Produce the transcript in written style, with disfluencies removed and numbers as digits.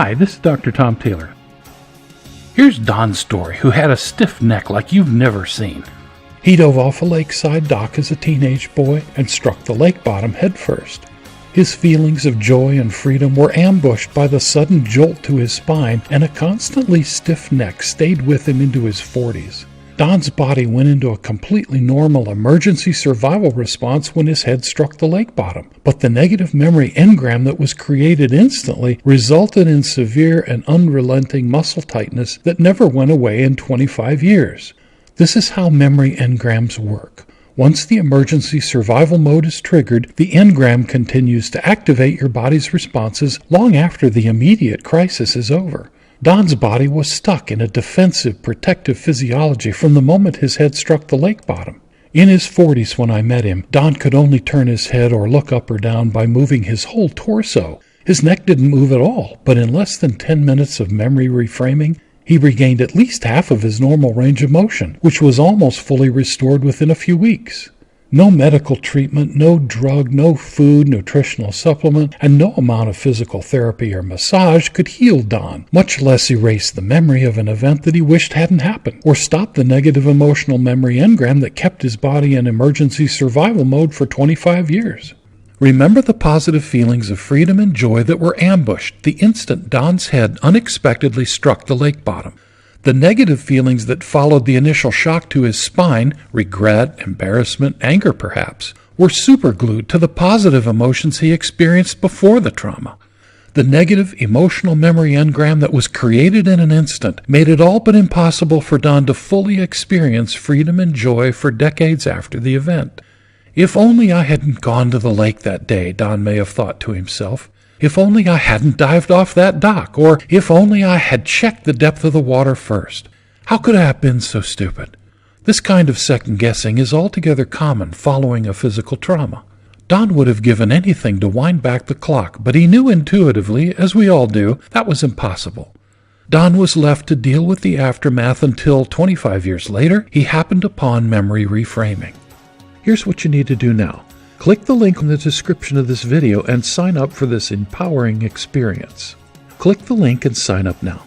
Hi, this is Dr. Tom Taylor. Here's Don's story, who had a stiff neck like you've never seen. He dove off a lakeside dock as a teenage boy and struck the lake bottom headfirst. His feelings of joy and freedom were ambushed by the sudden jolt to his spine, and a constantly stiff neck stayed with him into his 40s. Don's body went into a completely normal emergency survival response when his head struck the lake bottom, but the negative memory engram that was created instantly resulted in severe and unrelenting muscle tightness that never went away in 25 years. This is how memory engrams work. Once the emergency survival mode is triggered, the engram continues to activate your body's responses long after the immediate crisis is over. Don's body was stuck in a defensive, protective physiology from the moment his head struck the lake bottom. In his 40s when I met him, Don could only turn his head or look up or down by moving his whole torso. His neck didn't move at all, but in less than 10 minutes of memory reframing, he regained at least half of his normal range of motion, which was almost fully restored within a few weeks. No medical treatment, no drug, no food, nutritional supplement, and no amount of physical therapy or massage could heal Don, much less erase the memory of an event that he wished hadn't happened, or stop the negative emotional memory engram that kept his body in emergency survival mode for 25 years. Remember the positive feelings of freedom and joy that were ambushed the instant Don's head unexpectedly struck the lake bottom. The negative feelings that followed the initial shock to his spine, regret, embarrassment, anger perhaps, were superglued to the positive emotions he experienced before the trauma. The negative emotional memory engram that was created in an instant made it all but impossible for Don to fully experience freedom and joy for decades after the event. If only I hadn't gone to the lake that day, Don may have thought to himself. If only I hadn't dived off that dock, or if only I had checked the depth of the water first. How could I have been so stupid? This kind of second-guessing is altogether common following a physical trauma. Don would have given anything to wind back the clock, but he knew intuitively, as we all do, that was impossible. Don was left to deal with the aftermath until, 25 years later, he happened upon memory reframing. Here's what you need to do now. Click the link in the description of this video and sign up for this empowering experience. Click the link and sign up now.